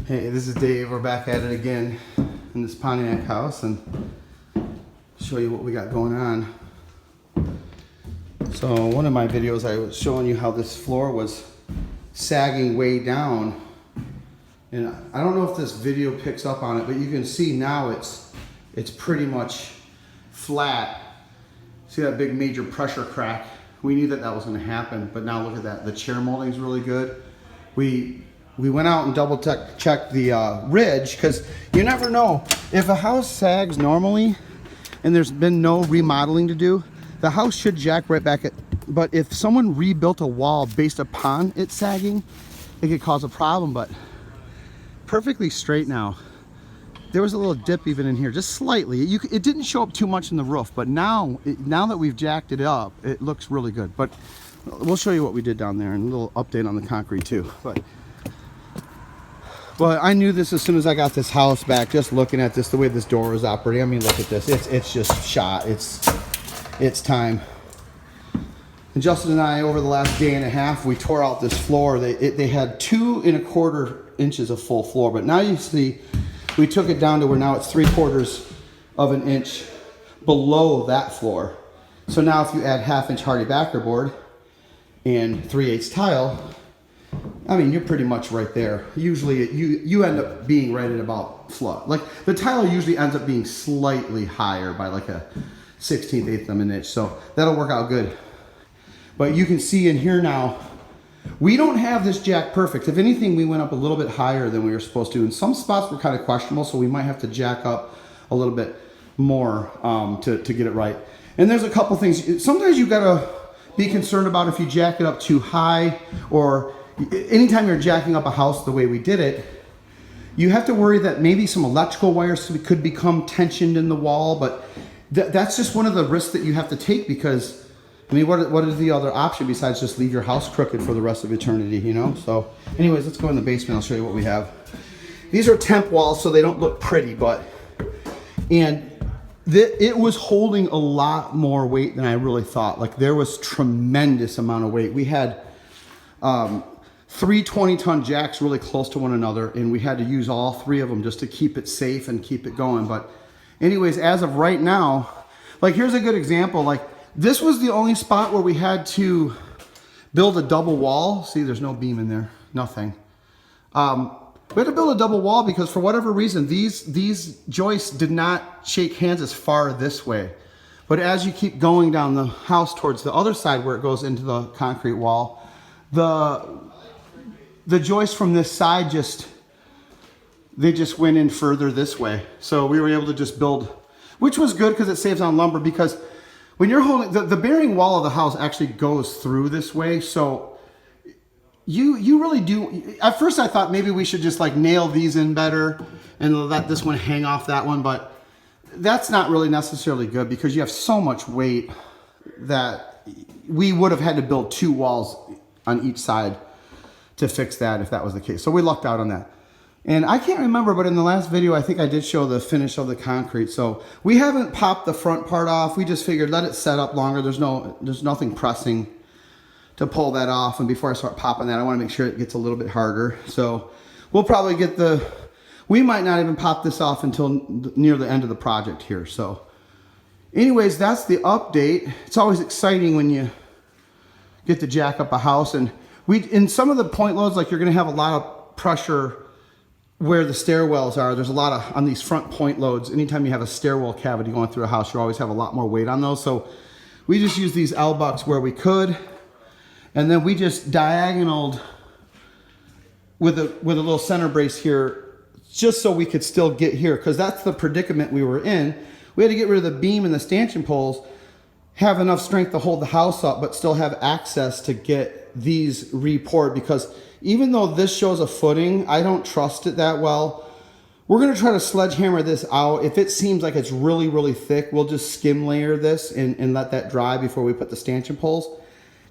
Hey, this is Dave. We're back at it again in this Pontiac house and show you what we got going on. So one of my videos I was showing you how this floor was sagging way down, and I don't know if this video picks up on it, but you can see now it's pretty much flat. See that big major pressure crack? We knew that that was going to happen, but now look at that. The chair molding is really good. We went out and double checked the ridge, because you never know. If a house sags normally and there's been no remodeling to do, the house should jack right back at, but if someone rebuilt a wall based upon it sagging, it could cause a problem. But perfectly straight now. There was a little dip even in here, just slightly. It didn't show up too much in the roof, but now that we've jacked it up, it looks really good. But we'll show you what we did down there and a little update on the concrete too. But I knew this as soon as I got this house back, just looking at this, the way this door is operating. I mean, look at this. It's just shot. It's time. And Justin and I, over the last day and a half, we tore out this floor. They had 2 1/4 inches of full floor, but now you see we took it down to where now it's 3/4 of an inch below that floor. So now if you add 1/2 inch hardy backer board and 3/8 tile, I mean, you're pretty much right there. Usually you end up being right at about flood. Like the tile usually ends up being slightly higher by like a 1/16 of an inch. So that'll work out good. But you can see in here now, we don't have this jack perfect. If anything, we went up a little bit higher than we were supposed to. And some spots were kind of questionable, so we might have to jack up a little bit more to get it right. And there's a couple things. Sometimes you gotta be concerned about if you jack it up too high, or anytime you're jacking up a house the way we did it, you have to worry that maybe some electrical wires could become tensioned in the wall. But that's just one of the risks that you have to take, because I mean, what is the other option besides just leave your house crooked for the rest of eternity, you know? So anyways, let's go in the basement. I'll show you what we have. These are temp walls, so they don't look pretty, it was holding a lot more weight than I really thought. Like, there was tremendous amount of weight. We had 3 20-ton jacks really close to one another, and we had to use all 3 of them just to keep it safe and keep it going. But anyways, as of right now, like, here's a good example. Like, this was the only spot where we had to build a double wall. See, there's no beam in there, nothing. We had to build a double wall because for whatever reason, these joists did not shake hands as far this way. But as you keep going down the house towards the other side where it goes into the concrete wall, the joists from this side they just went in further this way. So we were able to just build, which was good because it saves on lumber, because when you're holding, the bearing wall of the house actually goes through this way. So you really do. At first I thought maybe we should just like nail these in better and let this one hang off that one, but that's not really necessarily good because you have so much weight that we would have had to build 2 walls on each side to fix that if that was the case. So we lucked out on that. And I can't remember, but in the last video, I think I did show the finish of the concrete. So we haven't popped the front part off. We just figured let it set up longer. There's nothing pressing to pull that off. And before I start popping that, I want to make sure it gets a little bit harder. So we'll probably we might not even pop this off until near the end of the project here. So anyways, that's the update. It's always exciting when you get to jack up a house. And in some of the point loads, like, you're going to have a lot of pressure where the stairwells are. There's a lot of, on these front point loads, anytime you have a stairwell cavity going through a house, you always have a lot more weight on those. So we just use these L-bucks where we could, and then we just diagonaled with a little center brace here, just so we could still get here, because that's the predicament we were in. We had to get rid of the beam and the stanchion poles, have enough strength to hold the house up, but still have access to get these re-poured, because even though this shows a footing, I don't trust it that well. We're gonna try to sledgehammer this out. If it seems like it's really, really thick, we'll just skim layer this and let that dry before we put the stanchion poles.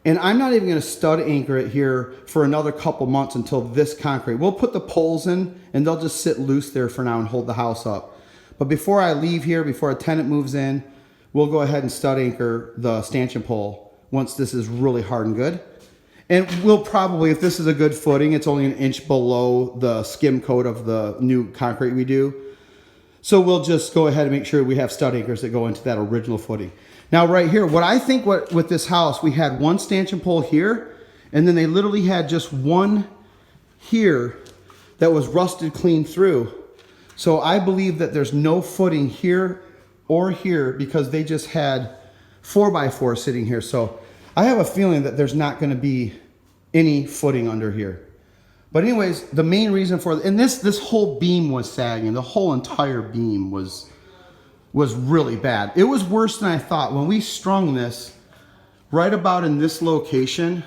And I'm not even gonna stud anchor it here for another couple months until this concrete. We'll put the poles in and they'll just sit loose there for now and hold the house up. But before I leave here, before a tenant moves in, we'll go ahead and stud anchor the stanchion pole once this is really hard and good. And we'll probably, if this is a good footing, it's only an inch below the skim coat of the new concrete we do. So we'll just go ahead and make sure we have stud anchors that go into that original footing. Now right here, what I think with this house, we had one stanchion pole here, and then they literally had just one here that was rusted clean through. So I believe that there's no footing here or here because they just had 4x4 sitting here. So I have a feeling that there's not going to be any footing under here. But anyways, the main reason for, and this whole beam was sagging. The whole entire beam was really bad. It was worse than I thought. When we strung this, right about in this location,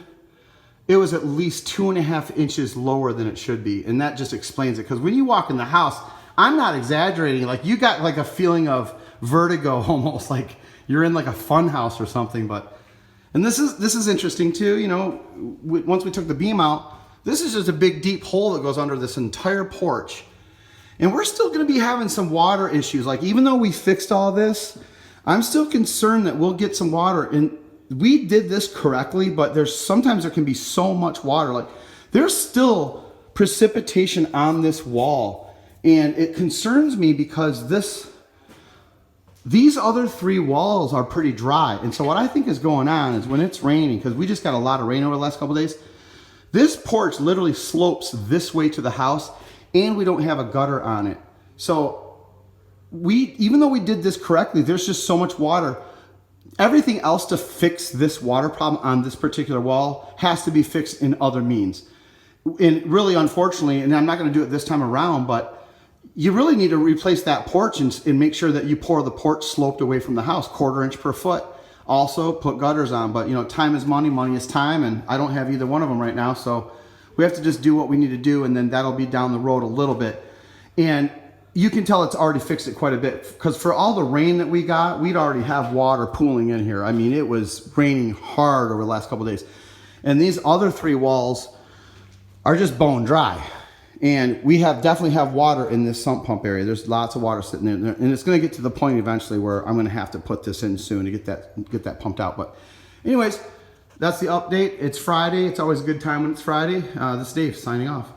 it was at least 2.5 inches lower than it should be. And that just explains it. Because when you walk in the house, I'm not exaggerating. Like you got like a feeling of vertigo almost, like you're in like a fun house or something. And this is interesting too. You know, once we took the beam out, this is just a big deep hole that goes under this entire porch. And we're still going to be having some water issues. Like even though we fixed all this, I'm still concerned that we'll get some water. And we did this correctly, but sometimes there can be so much water. Like there's still precipitation on this wall. And it concerns me because these other 3 walls are pretty dry. And so what I think is going on is when it's raining, because we just got a lot of rain over the last couple of days, this porch literally slopes this way to the house, and we don't have a gutter on it. So even though we did this correctly, there's just so much water. Everything else to fix this water problem on this particular wall has to be fixed in other means. And really, unfortunately, and I'm not going to do it this time around, but you really need to replace that porch and make sure that you pour the porch sloped away from the house, 1/4 inch per foot. Also put gutters on, but you know, time is money, money is time, and I don't have either one of them right now. So we have to just do what we need to do, and then that'll be down the road a little bit. And you can tell it's already fixed it quite a bit because for all the rain that we got, we'd already have water pooling in here. I mean, it was raining hard over the last couple of days. And these other 3 walls are just bone dry. And we definitely have water in this sump pump area. There's lots of water sitting in there, and it's going to get to the point eventually where I'm going to have to put this in soon to get that pumped out. But anyways, that's the update. It's Friday. It's always a good time when it's Friday. This is Dave signing off.